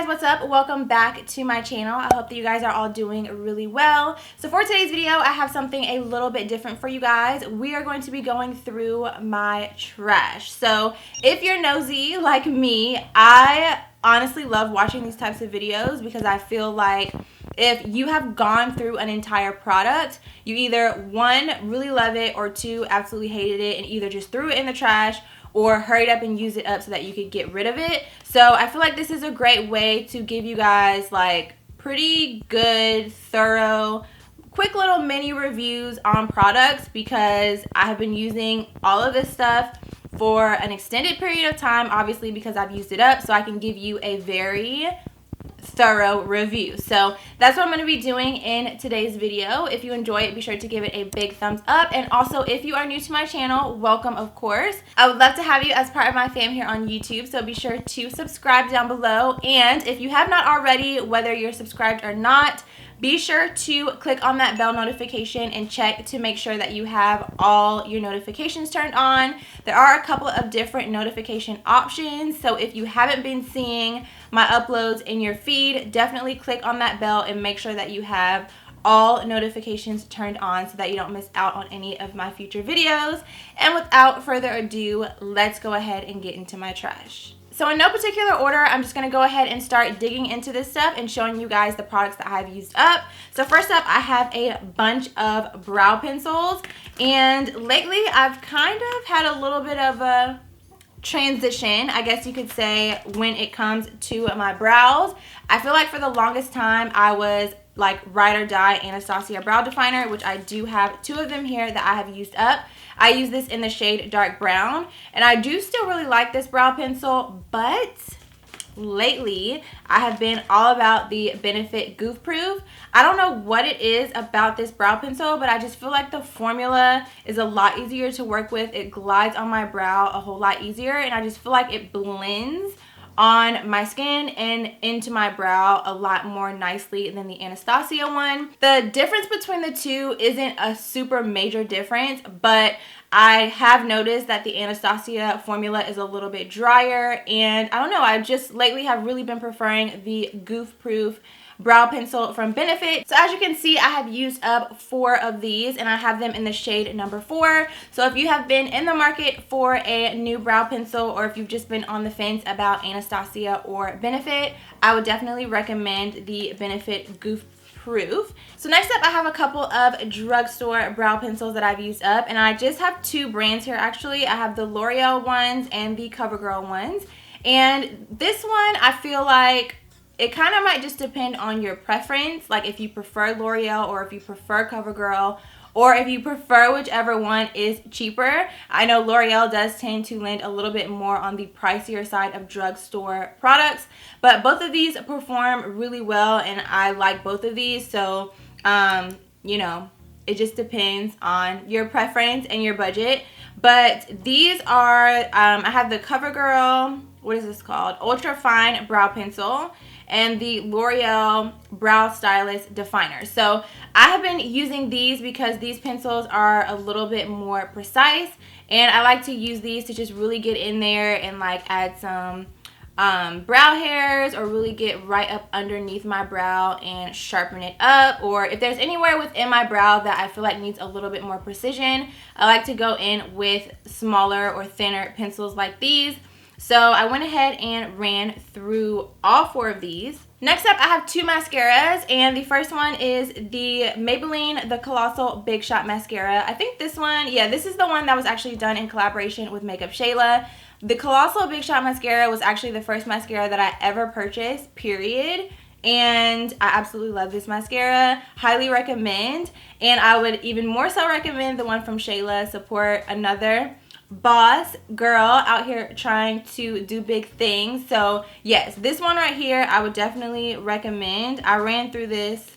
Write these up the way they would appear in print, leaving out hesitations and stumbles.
what's up? Welcome back to my channel. I hope that you guys are all doing really well. So for today's video, I have something a little bit different for you guys. We are going to be going through my trash. So if you're nosy like me, I honestly love watching these types of videos because I feel like if you have gone through an entire product, you either one, really love it, or two, absolutely hated it and either just threw it in the trash or hurried up and used it up so that you could get rid of it. So I feel like this is a great way to give you guys like pretty good, thorough, quick little mini reviews on products because I have been using all of this stuff for an extended period of time, obviously because I've used it up, so I can give you a very thorough review. So that's what I'm going to be doing in today's video. If you enjoy it, be sure to give it a big thumbs up, and also if you are new to my channel, welcome of course. I would love to have you as part of my fam here on YouTube, so be sure to subscribe down below, and if you have not already, whether you're subscribed or not, be sure to click on that bell notification and check to make sure that you have all your notifications turned on. There are a couple of different notification options, so if you haven't been seeing my uploads in your feed, definitely click on that bell and make sure that you have all notifications turned on so that you don't miss out on any of my future videos. And without further ado, let's go ahead and get into my trash. So in no particular order, I'm just going to go ahead and start digging into this stuff and showing you guys the products that I've used up. So first up, I have a bunch of brow pencils, and lately I've kind of had a little bit of a transition, I guess you could say, when it comes to my brows. I feel like for the longest time I was like ride or die Anastasia brow definer, which I do have two of them here that I have used up. I use this in the shade dark brown, and I do still really like this brow pencil, but lately I have been all about the Benefit Goof Proof. I don't know what it is about this brow pencil, but I just feel like the formula is a lot easier to work with. It glides on my brow a whole lot easier, and I just feel like it blends on my skin and into my brow a lot more nicely than the Anastasia one. The difference between the two isn't a super major difference, but I have noticed that the Anastasia formula is a little bit drier, and I don't know, I just lately have really been preferring the Goof Proof brow pencil from Benefit. So as you can see, I have used up 4 of these, and I have them in the shade number 4. So if you have been in the market for a new brow pencil, or if you've just been on the fence about Anastasia or Benefit, I would definitely recommend the Benefit Goof Proof. So next up, I have a couple of drugstore brow pencils that I've used up, and I just have 2 brands here actually. I have the L'Oreal ones and the CoverGirl ones, and this one I feel like it kind of might just depend on your preference, like if you prefer L'Oreal or if you prefer CoverGirl, or if you prefer whichever one is cheaper. I know L'Oreal does tend to lend a little bit more on the pricier side of drugstore products, but both of these perform really well, and I like both of these. So, you know, it just depends on your preference and your budget. But these are, I have the CoverGirl, what is this called? Ultra Fine Brow Pencil, and the L'Oreal Brow Stylist Definer. So I have been using these because these pencils are a little bit more precise, and I like to use these to just really get in there and like add some brow hairs, or really get right up underneath my brow and sharpen it up. Or if there's anywhere within my brow that I feel like needs a little bit more precision, I like to go in with smaller or thinner pencils like these. So I went ahead and ran through all 4 of these. Next up, I have 2 mascaras, and the first one is the Maybelline The Colossal Big Shot Mascara. I think this one, yeah, this is the one that was actually done in collaboration with Makeup Shayla. The Colossal Big Shot Mascara was actually the first mascara that I ever purchased, period. And I absolutely love this mascara. Highly recommend. And I would even more so recommend the one from Shayla. Support another boss girl out here trying to do big things. So yes, this one right here I would definitely recommend. I ran through this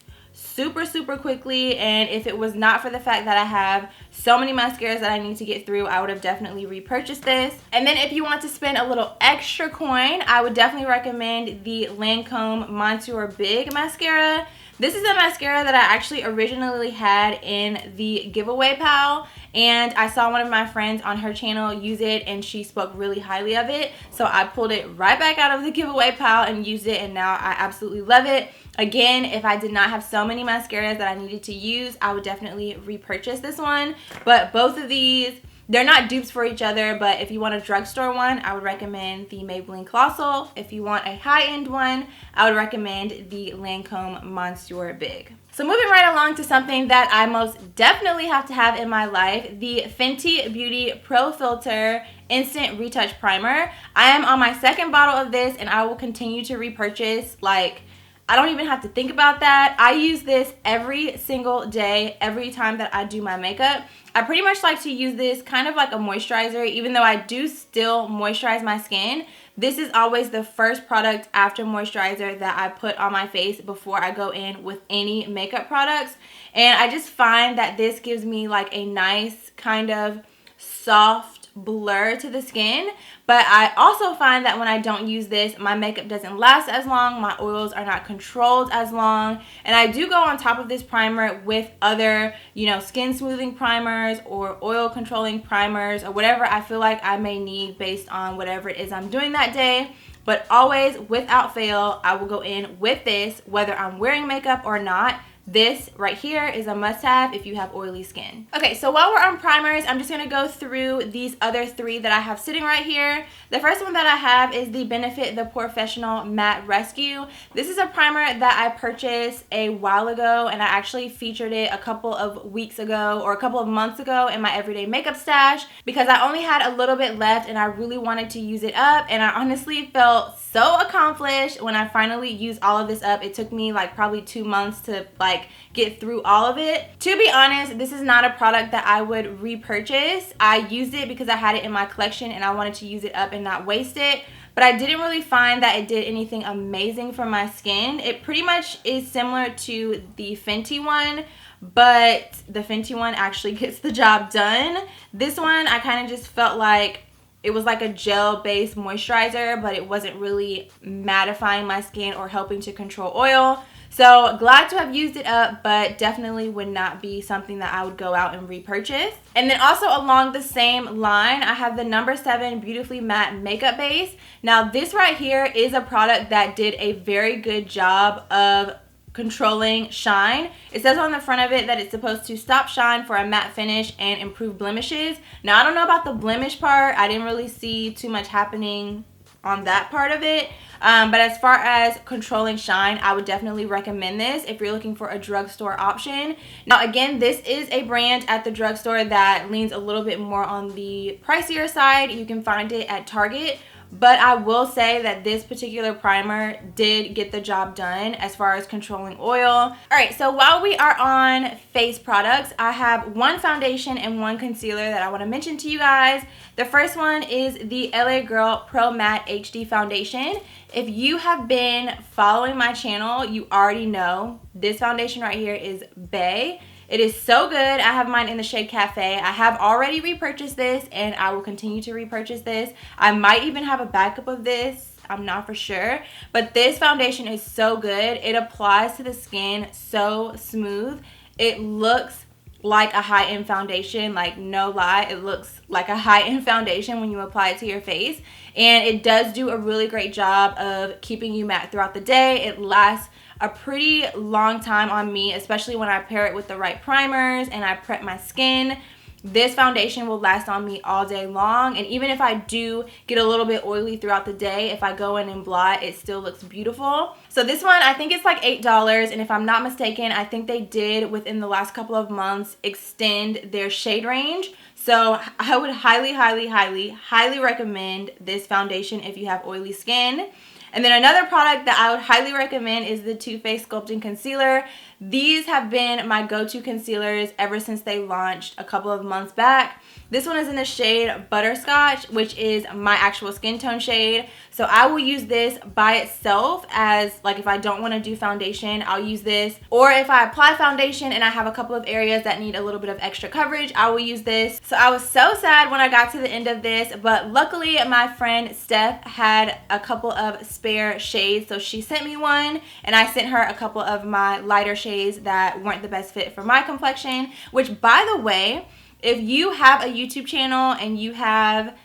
super, super quickly, and if it was not for the fact that I have so many mascaras that I need to get through, I would have definitely repurchased this. And then if you want to spend a little extra coin, I would definitely recommend the Lancome Montour Big Mascara. This is a mascara that I actually originally had in the giveaway pile, and I saw one of my friends on her channel use it and she spoke really highly of it. So I pulled it right back out of the giveaway pile and used it, and now I absolutely love it. Again, if I did not have so many mascaras that I needed to use, I would definitely repurchase this one. But both of these, they're not dupes for each other, but if you want a drugstore one, I would recommend the Maybelline Colossal. If you want a high-end one, I would recommend the Lancome Montour Big. So moving right along to something that I most definitely have to have in my life, the Fenty Beauty Pro Filt'r Instant Retouch Primer. I am on my second bottle of this, and I will continue to repurchase. Like, I don't even have to think about that. I use this every single day, every time that I do my makeup. I pretty much like to use this kind of like a moisturizer, even though I do still moisturize my skin. This is always the first product after moisturizer that I put on my face before I go in with any makeup products. And I just find that this gives me like a nice kind of soft blur to the skin. But I also find that when I don't use this, my makeup doesn't last as long, my oils are not controlled as long, and I do go on top of this primer with other, you know, skin smoothing primers or oil controlling primers or whatever I feel like I may need based on whatever it is I'm doing that day. But always, without fail, I will go in with this whether I'm wearing makeup or not. This right here is a must-have if you have oily skin. Okay, so while we're on primers, I'm just going to go through these other three that I have sitting right here. The first one that I have is the Benefit The Professional Matte Rescue. This is a primer that I purchased a while ago, and I actually featured it a couple of weeks ago or a couple of months ago in my everyday makeup stash because I only had a little bit left and I really wanted to use it up, and I honestly felt so accomplished when I finally used all of this up. It took me like probably 2 months to like get through all of it. To be honest, this is not a product that I would repurchase. I used it because I had it in my collection and I wanted to use it up and not waste it. But I didn't really find that it did anything amazing for my skin. It pretty much is similar to the Fenty one, but the Fenty one actually gets the job done. This one, I kind of just felt like it was like a gel-based moisturizer, but it wasn't really mattifying my skin or helping to control oil. So glad to have used it up, but definitely would not be something that I would go out and repurchase. And then also along the same line, I have the No. 7 Beautifully Matte Makeup Base. Now this right here is a product that did a very good job of controlling shine. It says on the front of it that it's supposed to stop shine for a matte finish and improve blemishes. Now I don't know about the blemish part. I didn't really see too much happening on that part of it. But as far as controlling shine, I would definitely recommend this if you're looking for a drugstore option. Now again, this is a brand at the drugstore that leans a little bit more on the pricier side. You can find it at Target. But I will say that this particular primer did get the job done as far as controlling oil. Alright, so while we are on face products, I have one foundation and one concealer that I want to mention to you guys. The first one is the LA Girl Pro Matte HD Foundation. If you have been following my channel, you already know this foundation right here is bae. It is so good. I have mine in the shade Cafe. I have already repurchased this and I will continue to repurchase this. I might even have a backup of this. I'm not for sure. But this foundation is so good. It applies to the skin so smooth. It looks like a high-end foundation. Like, no lie, it looks like a high-end foundation when you apply it to your face. And it does do a really great job of keeping you matte throughout the day. It lasts a pretty long time on me, especially when I pair it with the right primers and I prep my skin. This foundation will last on me all day long, and even if I do get a little bit oily throughout the day, if I go in and blot, it still looks beautiful. So this one, I think it's like $8, and if I'm not mistaken, I think they did within the last couple of months extend their shade range. So I would highly recommend this foundation if you have oily skin. And then another product that I would highly recommend is the Too Faced Sculpting Concealer. These have been my go-to concealers ever since they launched a couple of months back. This one is in the shade Butterscotch, which is my actual skin tone shade. So I will use this by itself as, like, if I don't want to do foundation, I'll use this. Or if I apply foundation and I have a couple of areas that need a little bit of extra coverage, I will use this. So I was so sad when I got to the end of this, but luckily my friend Steph had a couple of spare shades. So she sent me one and I sent her a couple of my lighter shades that weren't the best fit for my complexion, which, by the way, if you have a YouTube channel and you have,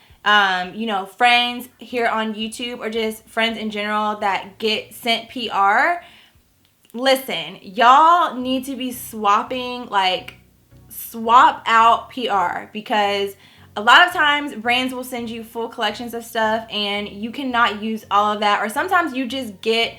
you know, friends here on YouTube or just friends in general that get sent PR, listen, y'all need to be swapping, like, swap out PR, because a lot of times brands will send you full collections of stuff and you cannot use all of that, or sometimes you just get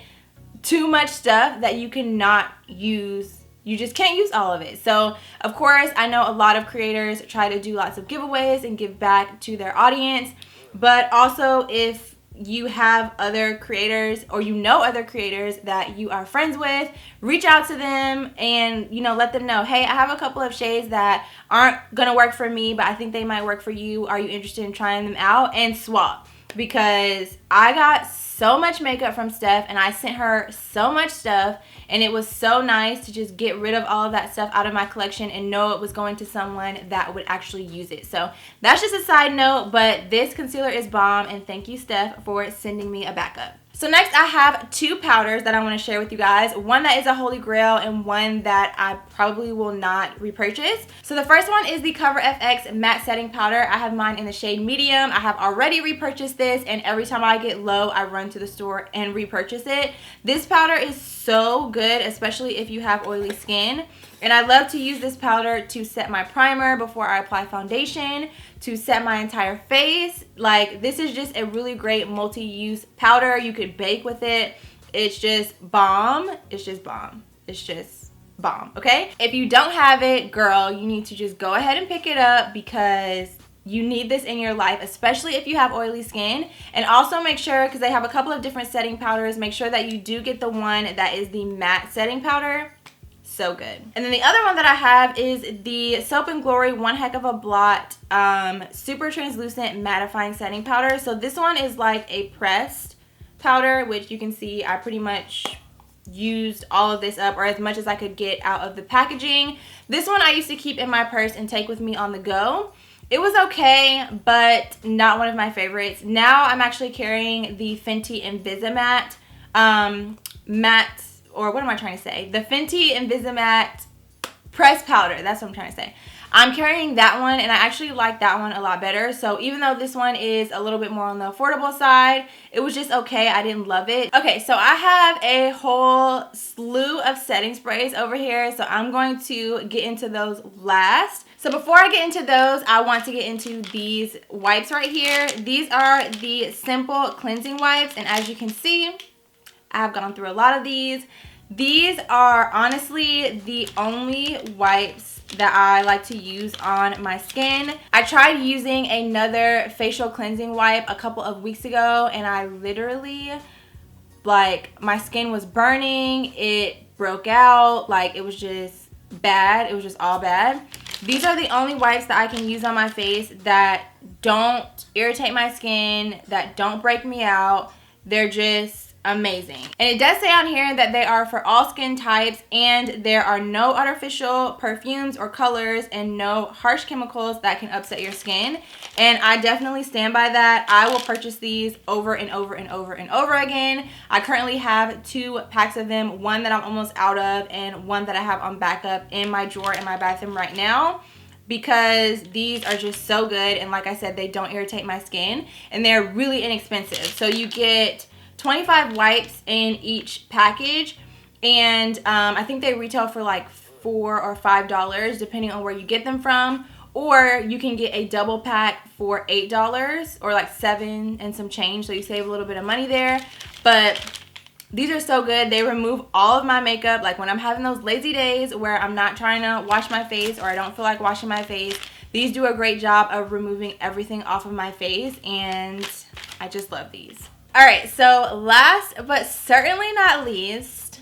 too much stuff that you cannot use. You just can't use all of it. So, of course, I know a lot of creators try to do lots of giveaways and give back to their audience. But also, if you have other creators or you know other creators that you are friends with, reach out to them and, you know, let them know, hey, I have a couple of shades that aren't going to work for me, but I think they might work for you. Are you interested in trying them out? And swap. Because I got so much makeup from Steph and I sent her so much stuff, and it was so nice to just get rid of all of that stuff out of my collection and know it was going to someone that would actually use it. So that's just a side note, but this concealer is bomb, and thank you, Steph, for sending me a backup. So next I have two powders that I want to share with you guys. One that is a holy grail and one that I probably will not repurchase. So the first one is the Cover FX Matte Setting Powder. I have mine in the shade medium. I have already repurchased this, and every time I get low, I run to the store and repurchase it. This powder is so good, especially if you have oily skin. And I love to use this powder to set my primer before I apply foundation, to set my entire face. Like, this is just a really great multi-use powder. You could bake with it. It's just bomb. It's just bomb. It's just bomb, okay? If you don't have it, girl, you need to just go ahead and pick it up, because you need this in your life, especially if you have oily skin. And also make sure, because they have a couple of different setting powders, make sure that you do get the one that is the matte setting powder. So good. And then the other one that I have is the Soap & Glory One Heck of a Blot Super Translucent Mattifying Setting Powder. So this one is like a pressed powder, which you can see I pretty much used all of this up, or as much as I could get out of the packaging. This one I used to keep in my purse and take with me on the go. It was okay, but not one of my favorites. Now I'm actually carrying the Fenty Invisimatte matte, or what am I trying to say? The Fenty Invisimatte pressed powder. That's what I'm trying to say. I'm carrying that one, and I actually like that one a lot better. So even though this one is a little bit more on the affordable side, it was just okay. I didn't love it. Okay, so I have a whole slew of setting sprays over here, so I'm going to get into those last. So before I get into those, I want to get into these wipes right here. These are the Simple Cleansing Wipes, and as you can see, I've gone through a lot of these. These are honestly the only wipes that I like to use on my skin. I tried using another facial cleansing wipe a couple of weeks ago, and I literally, like, my skin was burning. It broke out. Like, it was just bad. It was just all bad. These are the only wipes that I can use on my face that don't irritate my skin, that don't break me out. They're just amazing. And it does say on here that they are for all skin types, and there are no artificial perfumes or colors and no harsh chemicals that can upset your skin. And I definitely stand by that. I will purchase these over and over and over and over again. I currently have 2 packs of them, one that I'm almost out of and one that I have on backup in my drawer in my bathroom right now, because these are just so good. And like I said, they don't irritate my skin, and they're really inexpensive. So you get 25 wipes in each package, and I think they retail for like $4 or $5 depending on where you get them from, or you can get a double pack for $8 or like $7 and some change, so you save a little bit of money there. But these are so good. They remove all of my makeup. Like when I'm having those lazy days where I'm not trying to wash my face, or I don't feel like washing my face, these do a great job of removing everything off of my face, and I just love these. Alright, so last but certainly not least,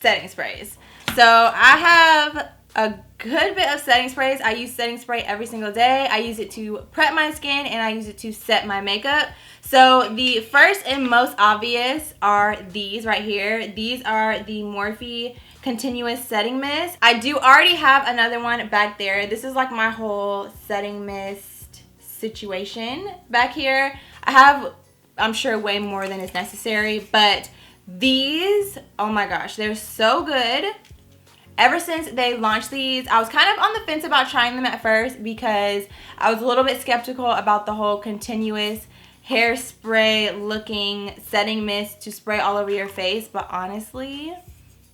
setting sprays. So I have a good bit of setting sprays. I use setting spray every single day. I use it to prep my skin and I use it to set my makeup. So the first and most obvious are these right here. These are the Morphe Continuous Setting Mist. I do already have another one back there. This is like my whole setting mist situation back here. I have, I'm sure, way more than is necessary, but these, oh my gosh, they're so good. Ever since they launched these, I was kind of on the fence about trying them at first because I was a little bit skeptical about the whole continuous hairspray looking setting mist to spray all over your face, but honestly,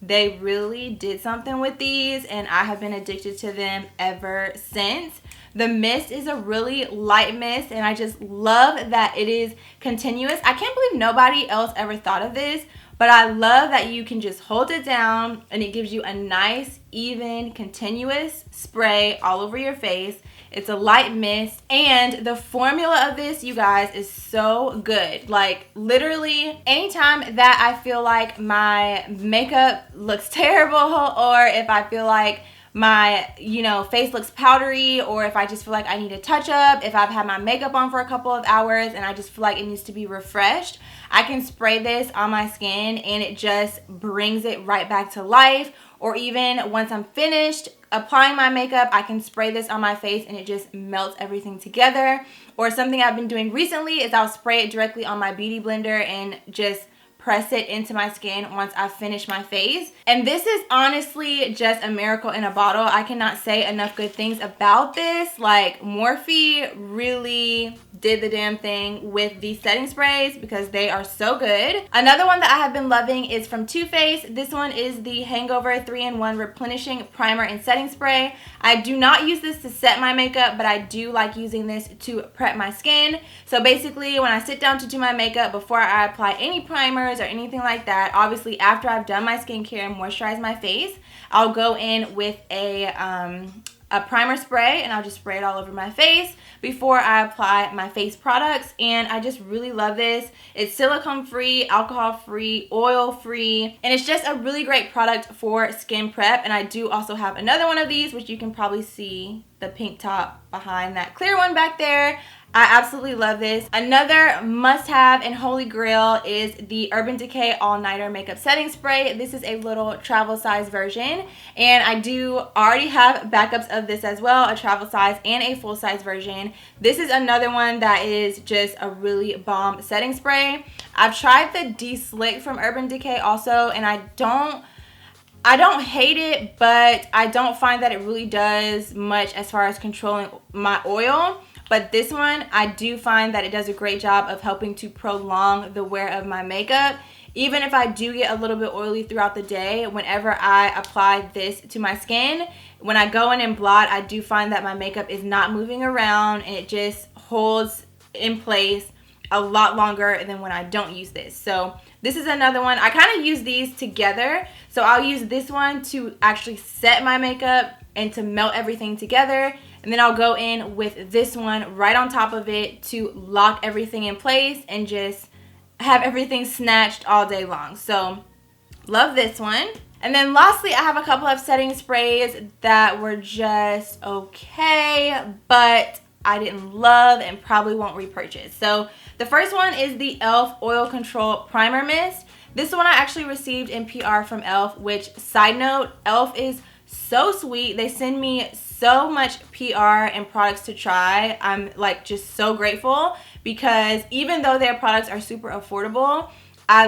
they really did something with these and I have been addicted to them ever since. The mist is a really light mist and I just love that it is continuous. I can't believe nobody else ever thought of this, but I love that you can just hold it down and it gives you a nice, even, continuous spray all over your face. It's a light mist, and the formula of this, you guys, is so good. Like, literally, anytime that I feel like my makeup looks terrible, or if I feel like my, you know, face looks powdery, or if I just feel like I need a touch up, if I've had my makeup on for a couple of hours and I just feel like it needs to be refreshed, I can spray this on my skin and it just brings it right back to life. Or even once I'm finished applying my makeup, I can spray this on my face and it just melts everything together. Or something I've been doing recently is I'll spray it directly on my beauty blender and just press it into my skin once I finish my face. And this is honestly just a miracle in a bottle. I cannot say enough good things about this. Like, Morphe really did the damn thing with these setting sprays because they are so good. Another one that I have been loving is from Too Faced. This one is the Hangover 3-in-1 Replenishing Primer and Setting Spray. I do not use this to set my makeup, but I do like using this to prep my skin. So basically, when I sit down to do my makeup, before I apply any primers or anything like that, obviously after I've done my skincare and moisturized my face, I'll go in with a primer spray and I'll just spray it all over my face before I apply my face products. And I just really love this. It's silicone free, alcohol free, oil free, and it's just a really great product for skin prep. And I do also have another one of these, which you can probably see the pink top behind that clear one back there. I absolutely love this. Another must-have and holy grail is the Urban Decay All-Nighter Makeup Setting Spray. This is a little travel size version, and I do already have backups of this as well, a travel size and a full size version. This is another one that is just a really bomb setting spray. I've tried the De-Slick from Urban Decay also, and I don't hate it, but I don't find that it really does much as far as controlling my oil. But this one, I do find that it does a great job of helping to prolong the wear of my makeup. Even if I do get a little bit oily throughout the day, whenever I apply this to my skin, when I go in and blot, I do find that my makeup is not moving around and it just holds in place a lot longer than when I don't use this. So this is another one. I kind of use these together. So I'll use this one to actually set my makeup and to melt everything together. And then I'll go in with this one right on top of it to lock everything in place and just have everything snatched all day long. So love this one. And then lastly, I have a couple of setting sprays that were just okay, but I didn't love and probably won't repurchase. So the first one is the e.l.f. Oil Control Primer Mist. This one I actually received in PR from e.l.f., which, side note, e.l.f. is so sweet. They send me so much PR and products to try. I'm like just so grateful because even though their products are super affordable, I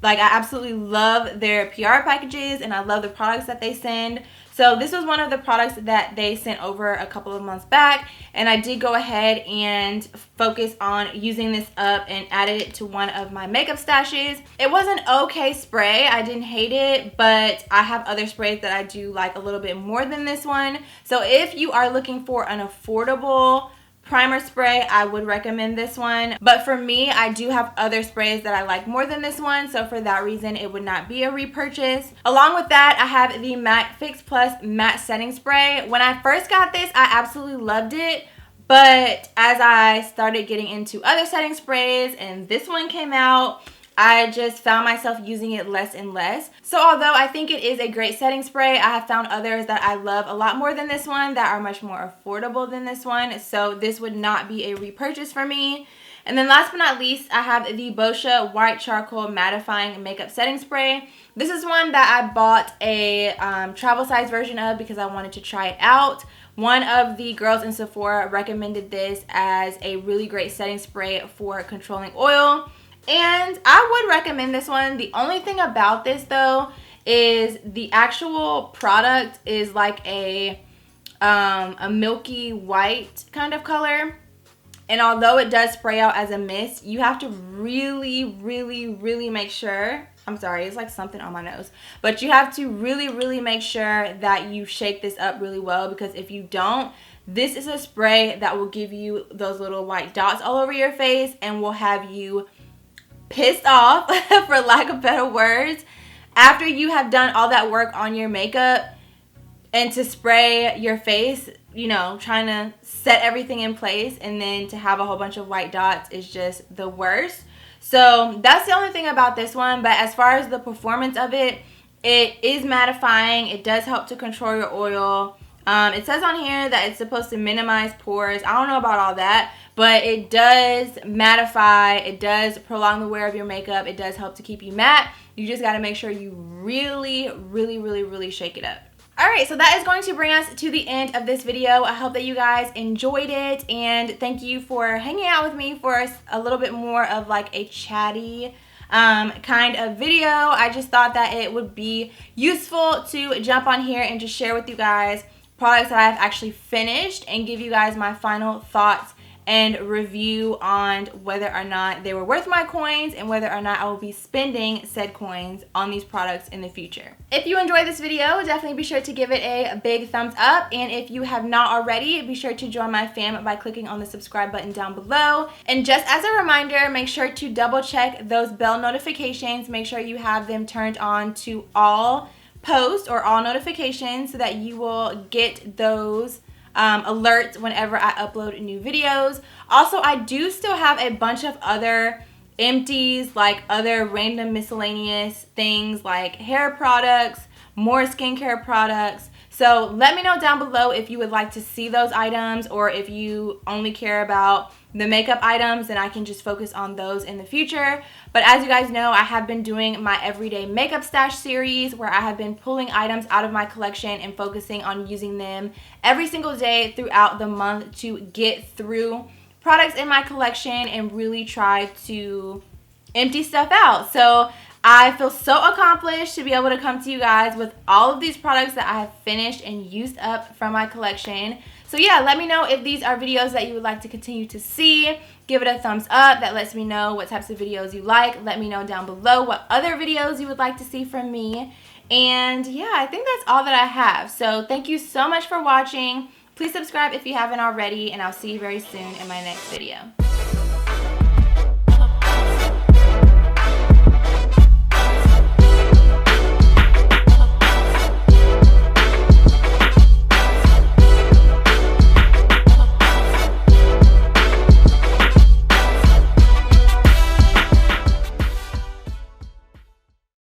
absolutely love their PR packages and I love the products that they send. So this was one of the products that they sent over a couple of months back, and I did go ahead and focus on using this up and added it to one of my makeup stashes. It was an okay spray. I didn't hate it, but I have other sprays that I do like a little bit more than this one. So if you are looking for an affordable primer spray, I would recommend this one. But for me, I do have other sprays that I like more than this one, so for that reason it would not be a repurchase. Along with that, I have the MAC Fix Plus Matte Setting Spray. When I first got this, I absolutely loved it, but as I started getting into other setting sprays and this one came out, I just found myself using it less and less. So although I think it is a great setting spray, I have found others that I love a lot more than this one that are much more affordable than this one. So this would not be a repurchase for me. And then last but not least, I have the Boscia White Charcoal Mattifying Makeup Setting Spray. This is one that I bought a travel size version of because I wanted to try it out. One of the girls in Sephora recommended this as a really great setting spray for controlling oil. And I would recommend this one. The only thing about this though is the actual product is like a milky white kind of color. And although it does spray out as a mist, you have to really make sure. I'm sorry, it's like something on my nose. But you have to really make sure that you shake this up really well, because if you don't, this is a spray that will give you those little white dots all over your face and will have you pissed off, for lack of better words, after you have done all that work on your makeup. And to spray your face, you know, trying to set everything in place, and then to have a whole bunch of white dots is just the worst. So that's the only thing about this one. But as far as the performance of it, it is mattifying. It does help to control your oil. It says on here that it's supposed to minimize pores. I don't know about all that, but it does mattify. It does prolong the wear of your makeup. It does help to keep you matte. You just got to make sure you really shake it up. Alright, so that is going to bring us to the end of this video. I hope that you guys enjoyed it, and thank you for hanging out with me for a little bit more of like a chatty kind of video. I just thought that it would be useful to jump on here and just share with you guys products that I've actually finished and give you guys my final thoughts and review on whether or not they were worth my coins and whether or not I will be spending said coins on these products in the future. If you enjoyed this video, definitely be sure to give it a big thumbs up, and if you have not already, be sure to join my fam by clicking on the subscribe button down below. And just as a reminder, make sure to double check those bell notifications. Make sure you have them turned on to all posts or all notifications so that you will get those alerts whenever I upload new videos. Also, I do still have a bunch of other empties, like other random miscellaneous things like hair products, more skincare products. So let me know down below if you would like to see those items, or if you only care about the makeup items, and I can just focus on those in the future. But as you guys know, I have been doing my everyday makeup stash series where I have been pulling items out of my collection and focusing on using them every single day throughout the month to get through products in my collection and really try to empty stuff out. So I feel so accomplished to be able to come to you guys with all of these products that I have finished and used up from my collection. So yeah, let me know if these are videos that you would like to continue to see. Give it a thumbs up. That lets me know what types of videos you like. Let me know down below what other videos you would like to see from me. And yeah, I think that's all that I have. So thank you so much for watching. Please subscribe if you haven't already, and I'll see you very soon in my next video.